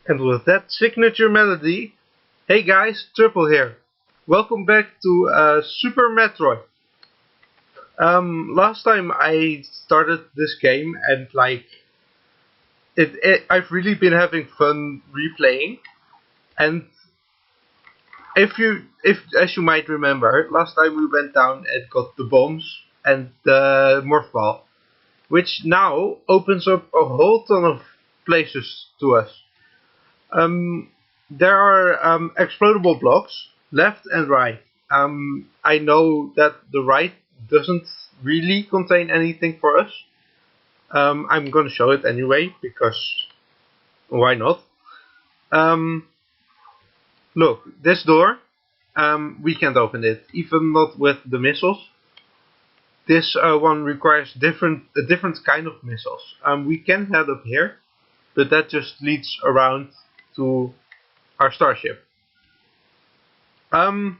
And with that signature melody, hey guys, Triple here. Welcome back to Super Metroid. Last time I started this game and I've really been having fun replaying. And if as you might remember, last time we went down and got the bombs and the morph ball, which now opens up a whole ton of places to us. There are explodable blocks left and right. I know that the right doesn't really contain anything for us. I'm gonna show it anyway because why not? Um, Look, this door. We can't open it, even not with the missiles. This one requires a different kind of missiles. We can head up here, but that just leads around to our starship. At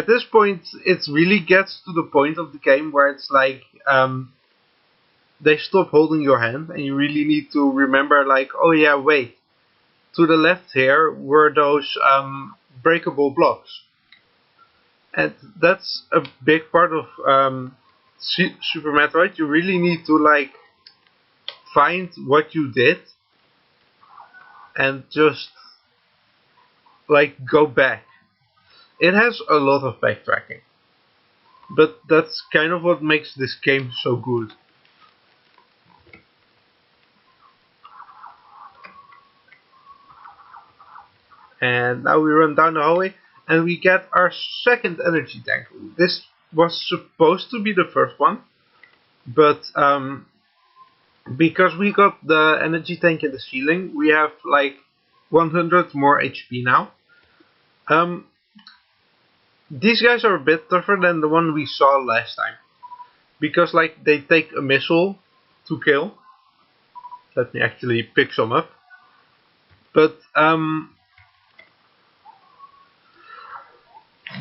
this point, it really gets to the point of the game where it's like they stop holding your hand, and you really need to remember, like, oh yeah, wait, to the left here were those breakable blocks, and that's a big part of Super Metroid. You really need to like find what you did and just like go back. It has a lot of backtracking, but that's kind of what makes this game so good. And now we run down the hallway and we get our second energy tank. This was supposed to be the first one, but because we got the energy tank in the ceiling, we have like 100 more HP now. These guys are a bit tougher than the one we saw last time, because like they take a missile to kill. Let me actually pick some up. But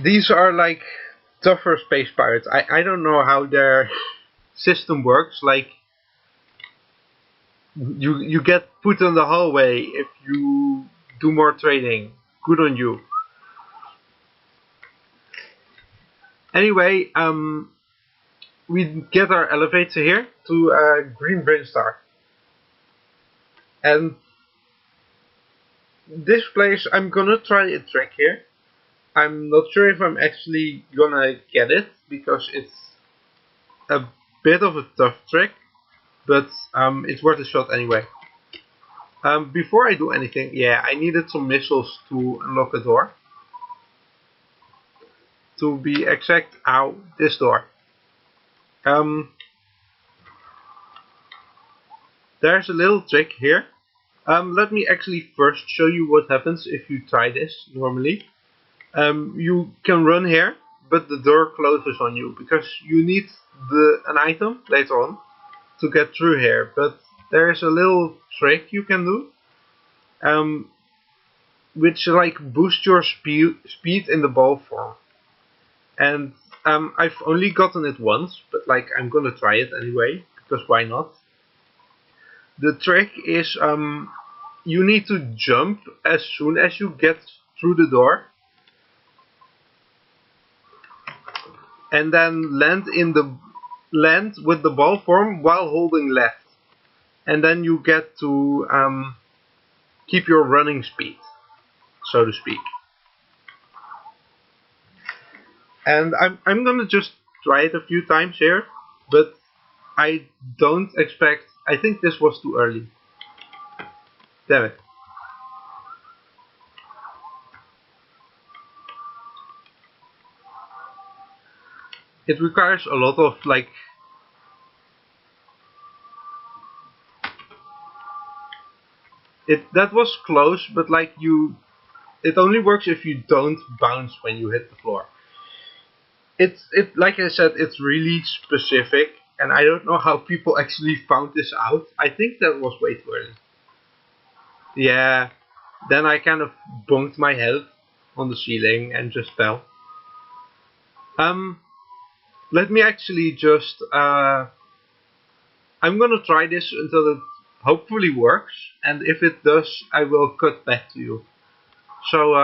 these are like tougher space pirates. I don't know how their system works. Like you get put in the hallway if you do more training. Good on you. Anyway, we get our elevator here to Green Brinstar. And this place, I'm gonna try a trick here. I'm not sure if I'm actually gonna get it, because it's a bit of a tough trick, but it's worth a shot anyway. Before I do anything, yeah, I needed some missiles to unlock a door. To be exact, this door. There's a little trick here. Let me actually first show you what happens if you try this normally. You can run here, but the door closes on you because you need an item later on to get through here. But there's a little trick you can do, which like boosts your speed in the ball form. And I've only gotten it once, but like I'm gonna try it anyway because why not? The trick is you need to jump as soon as you get through the door, and then land with the ball form while holding left, and then you get to keep your running speed, so to speak. And I'm gonna just try it a few times here, but I don't expect. I think this was too early. Damn it. It requires a lot of like that was close, but like it only works if you don't bounce when you hit the floor. It like I said, it's really specific, and I don't know how people actually found this out. I think that was way too early. Yeah, then I kind of bumped my head on the ceiling and just fell. Let me actually just I'm gonna try this until it hopefully works, and if it does, I will cut back to you. So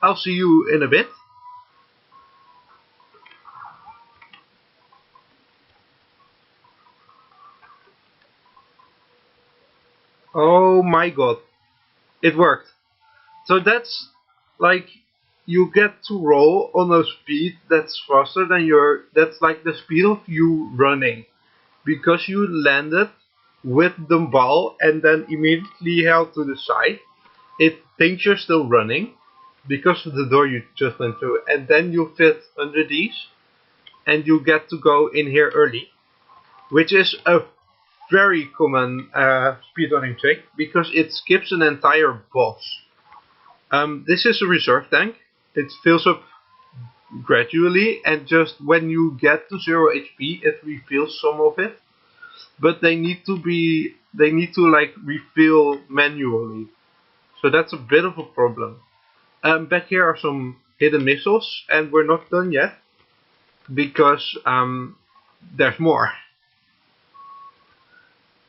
I'll see you in a bit. Oh my god, it worked. So that's like you get to roll on a speed that's faster than that's like the speed of you running, because you landed with the ball and then immediately held to the side. It thinks you're still running because of the door you just went through, and then you fit under these and you get to go in here early, which is a very common speedrunning trick because it skips an entire boss. This is a reserve tank. It fills up gradually, and just when you get to 0 HP, it refills some of it. But they need to like refill manually. So that's a bit of a problem. Back here are some hidden missiles, and we're not done yet because there's more.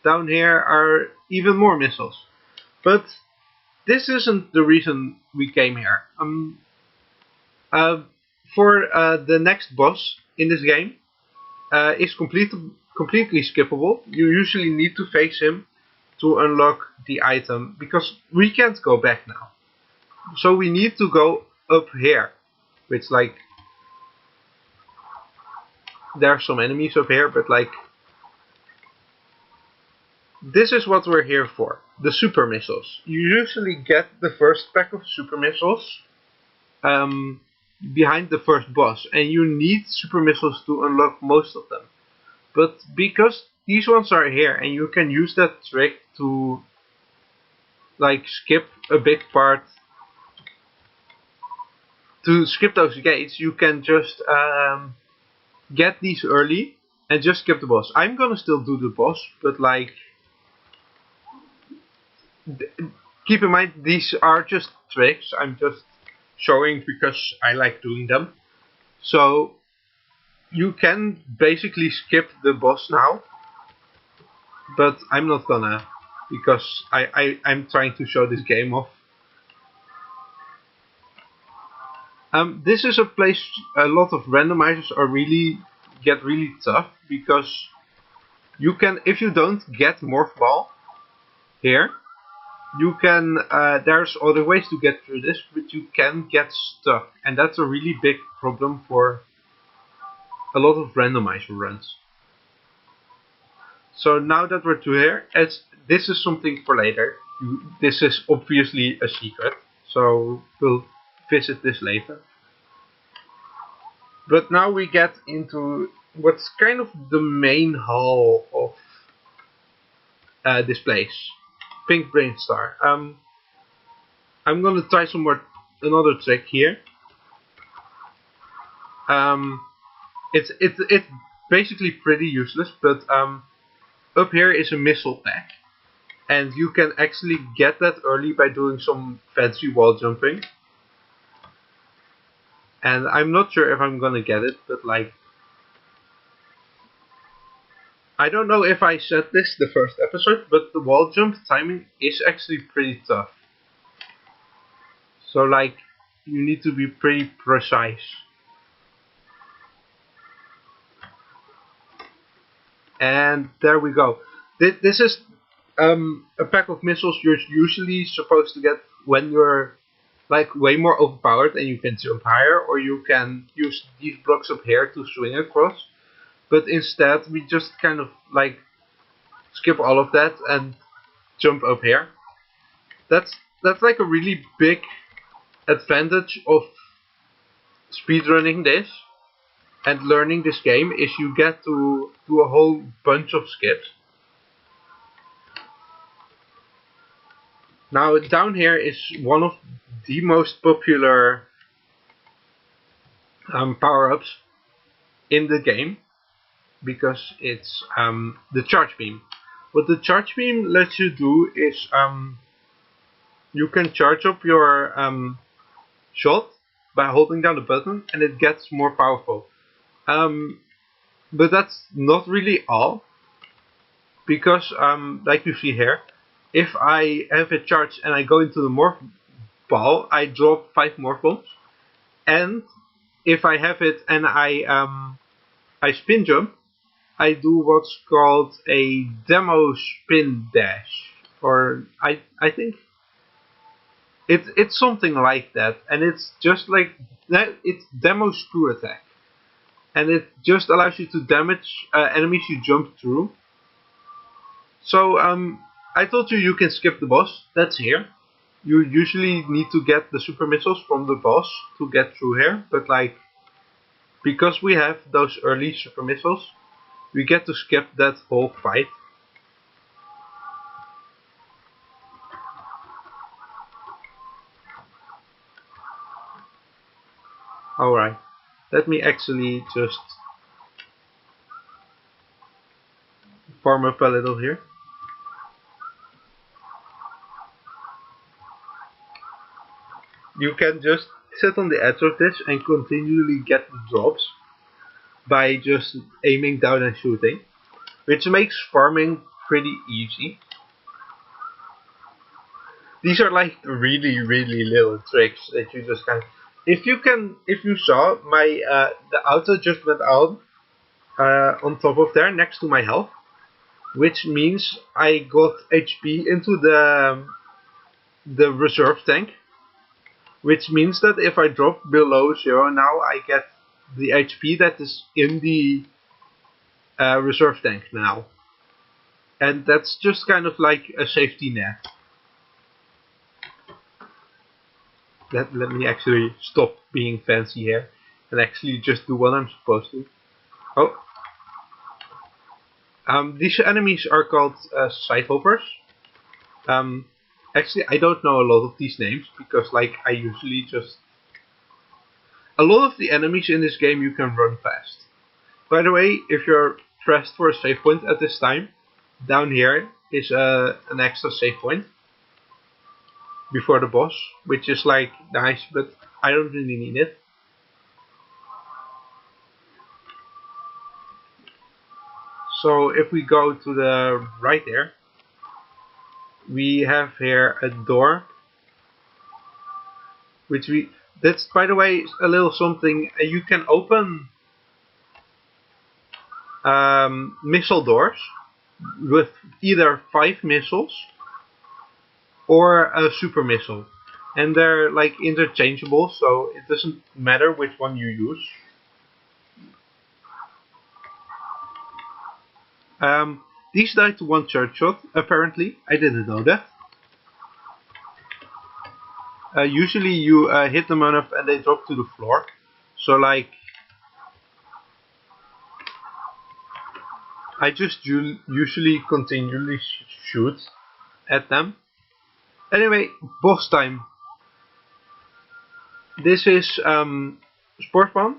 Down here are even more missiles, but this isn't the reason we came here. Uh, for the next boss in this game is completely skippable. You usually need to face him to unlock the item because we can't go back now. So we need to go up here, which like there are some enemies up here, but like this is what we're here for. The super missiles. You usually get the first pack of super missiles behind the first boss, and you need super missiles to unlock most of them. But because these ones are here and you can use that trick to like skip a big part, to skip those gates, you can just get these early and just skip the boss. I'm gonna still do the boss, but like keep in mind these are just tricks. I'm just showing because I like doing them. So you can basically skip the boss now, but I'm not gonna because I'm trying to show this game off. This is a place a lot of randomizers are get really tough because you can, if you don't get Morph Ball here, you can there's other ways to get through this, but you can get stuck, and that's a really big problem for a lot of randomizer runs. So now that we're through here, this is something for later. This is obviously a secret, so we'll visit this later. But now we get into what's kind of the main hall of this place, Pink Brain Star. I'm gonna try another trick here. It's basically pretty useless, but up here is a missile pack, and you can actually get that early by doing some fancy wall jumping. And I'm not sure if I'm gonna get it, but like I don't know if I said this the first episode, but the wall jump timing is actually pretty tough. So like you need to be pretty precise. And there we go. This is a pack of missiles you're usually supposed to get when you're like way more overpowered and you can jump higher, or you can use these blocks up here to swing across. But instead we just kind of like skip all of that and jump up here. That's like a really big advantage of speedrunning this and learning this game, is you get to do a whole bunch of skips. Now down here is one of the most popular power-ups in the game, because it's the charge beam. What the charge beam lets you do is you can charge up your shot by holding down the button, and it gets more powerful. But that's not really all. because like you see here, if I have it charged and I go into the morph ball, I drop 5 morph bombs, and if I have it and I spin jump, I do what's called a demo spin dash, or I think it's something like that, and it's just like that. It's demo screw attack, and it just allows you to damage enemies you jump through. So I told you you can skip the boss. That's here. You usually need to get the super missiles from the boss to get through here, but like because we have those early super missiles, we get to skip that whole fight. Alright, let me actually just farm up a little here. You can just sit on the edge of this and continually get the drops by just aiming down and shooting, which makes farming pretty easy. These are like really little tricks that you just can. If you saw my the auto just went on top of there next to my health, which means I got HP into the reserve tank, which means that if I drop below 0 now, I get the HP that is in the reserve tank now. And that's just kind of like a safety net. Let me actually stop being fancy here and actually just do what I'm supposed to. Oh. These enemies are called side hoppers. Actually, I don't know a lot of these names because like I usually just... A lot of the enemies in this game you can run fast. By the way, if you're pressed for a save point at this time, down here is an extra save point before the boss, which is like nice, but I don't really need it. So if we go to the right there, we have here a door, which that's by the way a little something. You can open missile doors with either 5 missiles or a super missile, and they're like interchangeable, so it doesn't matter which one you use. These die to 1 charge shot, apparently. I didn't know that. Usually you hit them enough and they drop to the floor. So like, I just usually continually shoot at them. Anyway, boss time. This is Sportsman,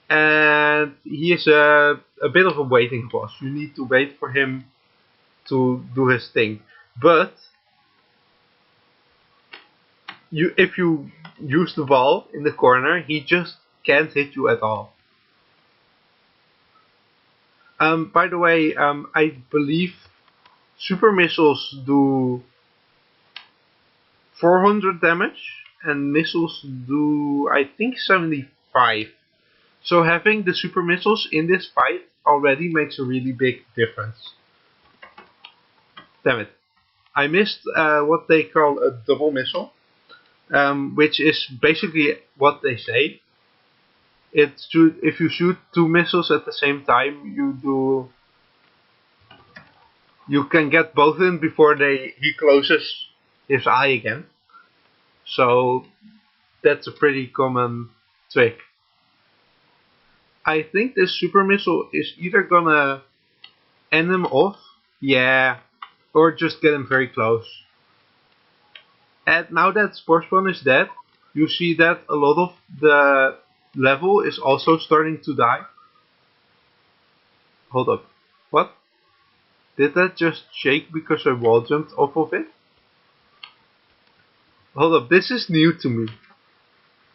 and he is a bit of a waiting boss. You need to wait for him to do his thing. But if you use the wall in the corner, he just can't hit you at all. By the way, I believe super missiles do 400 damage and missiles do, I think, 75. So having the super missiles in this fight already makes a really big difference. Damn it. I missed what they call a double missile, which is basically what they say. If you shoot 2 missiles at the same time, you can get both in before he closes his eye again. So that's a pretty common trick. I think this super missile is either gonna end him off, yeah, or just get him very close. And now that Sportsman is dead, you see that a lot of the level is also starting to die. Hold up. What? Did that just shake because I wall jumped off of it? Hold up, this is new to me.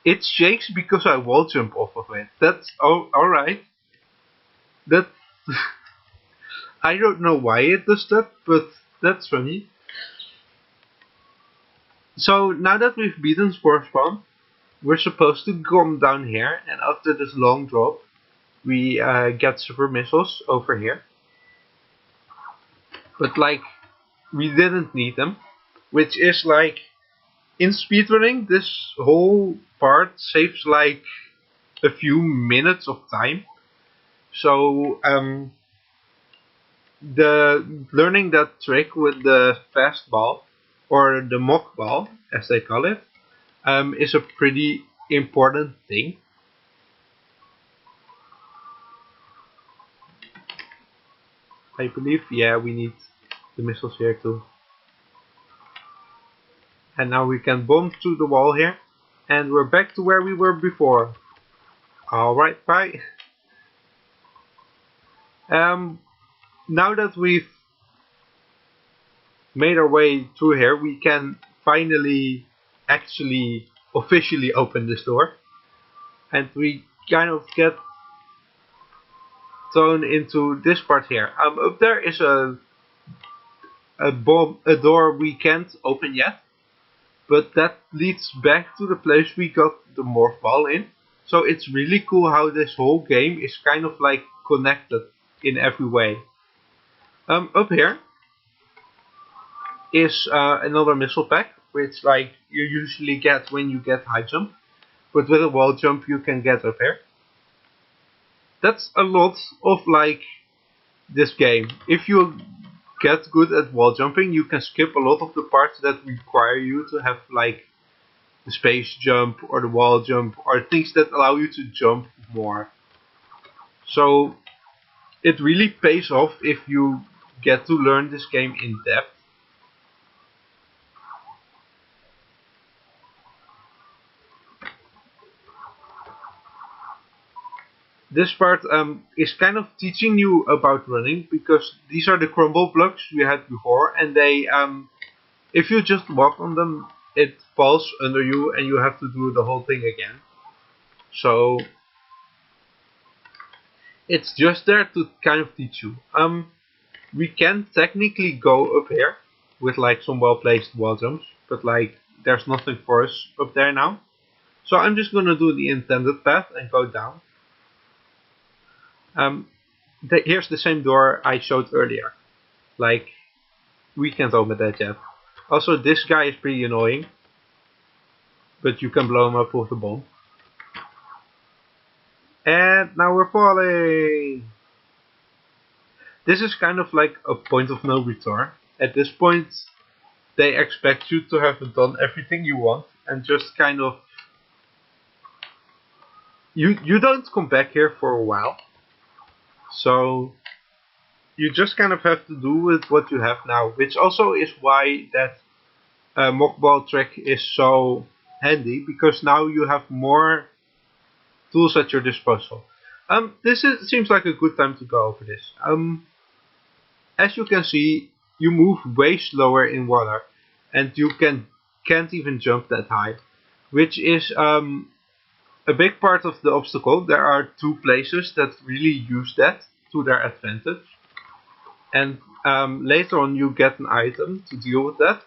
It shakes because I wall jump off of it. That's alright. That I don't know why it does that, but that's funny. So now that we've beaten Spore Spawn, we're supposed to come down here, and after this long drop, we get super missiles over here. But like, we didn't need them, which is like, in speedrunning, this whole part saves like a few minutes of time. So the learning that trick with the fast ball, or the mock ball as they call it, is a pretty important thing. I believe, yeah, we need the missiles here too. And now we can bomb through the wall here, and we're back to where we were before. Alright, bye. Now that we've made our way through here, we can finally actually officially open this door. And we kind of get thrown into this part here. Up there is a door we can't open yet, but that leads back to the place we got the morph ball in. So it's really cool how this whole game is kind of like connected in every way. Up here is another missile pack, which like you usually get when you get high jump, but with a wall jump you can get up here. That's a lot of like this game. If you get good at wall jumping, you can skip a lot of the parts that require you to have like the space jump or the wall jump or things that allow you to jump more. So it really pays off if you get to learn this game in depth. This part is kind of teaching you about running, because these are the crumble blocks we had before, and they if you just walk on them, it falls under you and you have to do the whole thing again. So it's just there to kind of teach you. We can technically go up here with like some well placed wall jumps, but like there's nothing for us up there now. So I'm just gonna do the intended path and go down. Here's the same door I showed earlier. Like, we can't open that yet. Also, this guy is pretty annoying, but you can blow him up with a bomb. And now we're falling! This is kind of like a point of no return. At this point, they expect you to have done everything you want and just kind of... You don't come back here for a while. So you just kind of have to do with what you have now, which also is why that mock ball trick is so handy, because now you have more tools at your disposal. Seems like a good time to go over this. As you can see, you move way slower in water, and you can't even jump that high, which is a big part of the obstacle. There are two places that really use that to their advantage, and later on you get an item to deal with that,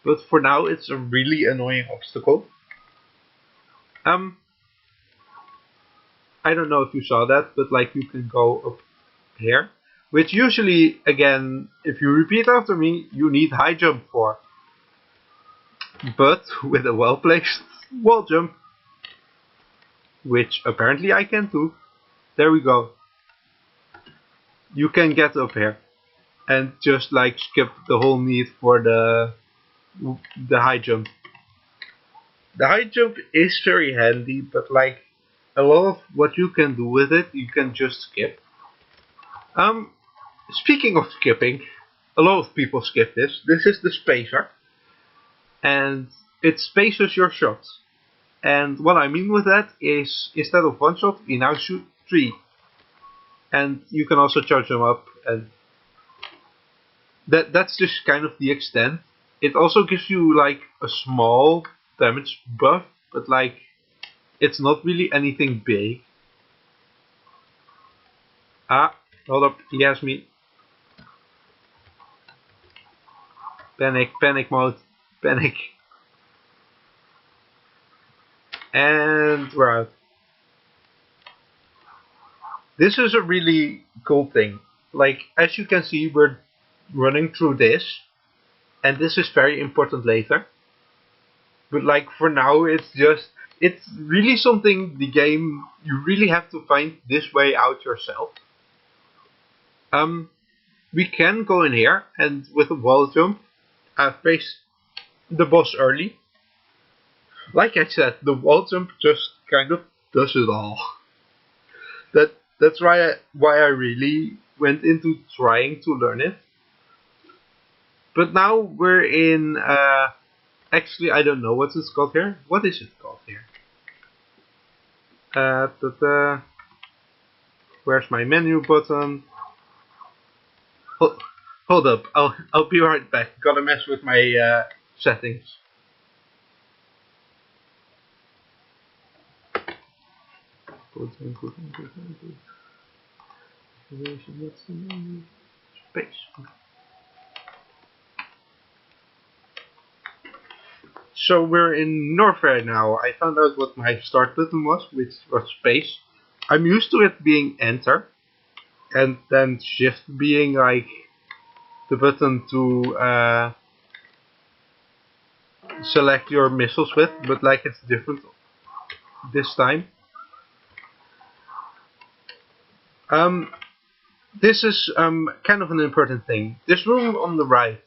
but for now it's a really annoying obstacle. I don't know if you saw that, but like you can go up here, which usually, again, if you repeat after me, you need high jump for. But with a well placed wall jump, which apparently I can too, there we go. You can get up here and just like skip the whole need for the high jump. The high jump is very handy, but like a lot of what you can do with it, you can just skip. Speaking of skipping, a lot of people skip this. This is the spacer, and it spaces your shots. And what I mean with that is, instead of one shot, we now shoot 3. And you can also charge them up, and that's just kind of the extent. It also gives you like a small damage buff, but like it's not really anything big. Ah, hold up, he has me. Panic, panic mode, panic. And we're out. This is a really cool thing. Like, as you can see, we're running through this, and this is very important later. But like, for now, it's really something the game, you really have to find this way out yourself. We can go in here, and with a wall jump, face the boss early. Like I said, the wall jump just kind of does it all. That's why I really went into trying to learn it. But now we're in. Actually, I don't know what it's called here. What is it called here? Where's my menu button? Hold up. I'll be right back. Gotta mess with my settings. Space. So we're in Norfair now. I found out what my start button was, which was space. I'm used to it being enter, and then shift being like the button to select your missiles with, but like it's different this time. This is kind of an important thing. This room on the right,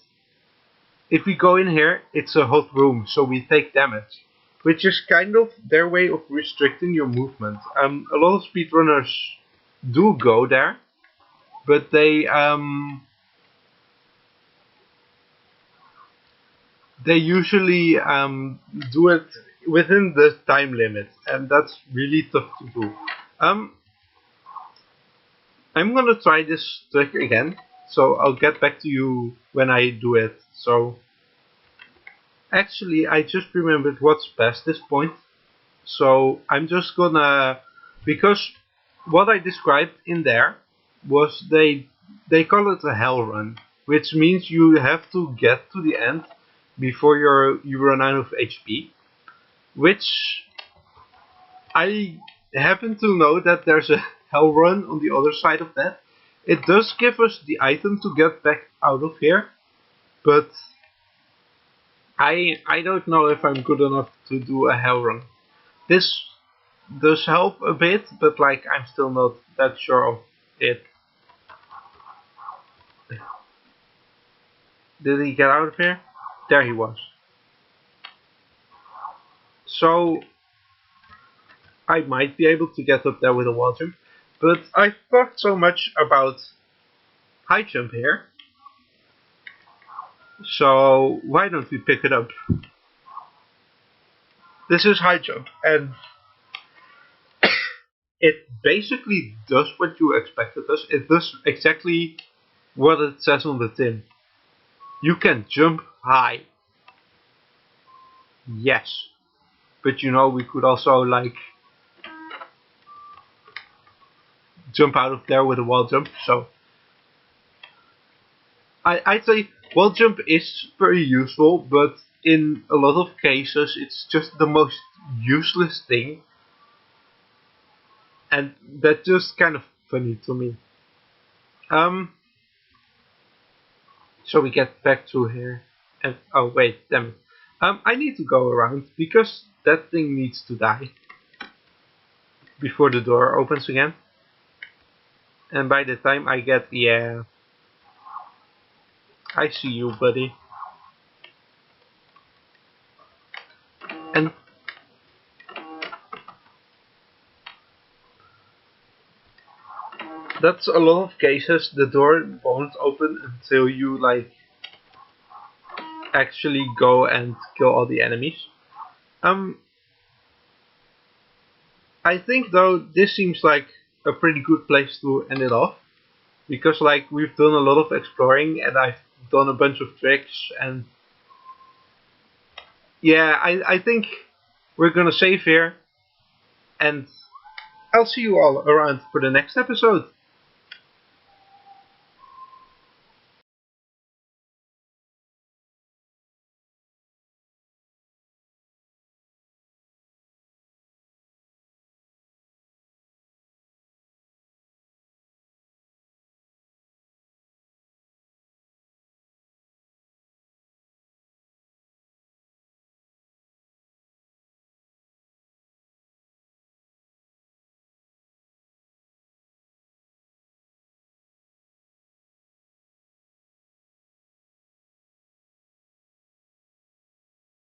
if we go in here, it's a hot room, so we take damage, which is kind of their way of restricting your movement. A lot of speedrunners do go there, but they usually do it within the time limit, and that's really tough to do. I'm gonna try this trick again, so I'll get back to you when I do it. So, actually, I just remembered what's past this point. So I'm just gonna, because what I described in there was they call it a hell run, which means you have to get to the end before you run out of HP, which I happen to know that there's a hell run on the other side of that. It does give us the item to get back out of here, but I don't know if I'm good enough to do a hell run. This does help a bit, but like I'm still not that sure of it. Did he get out of here? There he was. So I might be able to get up there with a wall jump, but I've talked so much about high jump here, so why don't we pick it up? This is high jump, and it basically does what you expect it does. It does exactly what it says on the tin. You can jump high. Yes. But you know, we could also like jump out of there with a wall jump, so I'd say wall jump is very useful, but in a lot of cases it's just the most useless thing, and that's just kind of funny to me. So we get back to here, and oh wait, damn it. I need to go around because that thing needs to die before the door opens again. And by the time I get, yeah, I see you, buddy. And that's a lot of cases, the door won't open until you like actually go and kill all the enemies. I think though this seems like a pretty good place to end it off, because like we've done a lot of exploring and I've done a bunch of tricks, and yeah, I think we're gonna save here, and I'll see you all around for the next episode.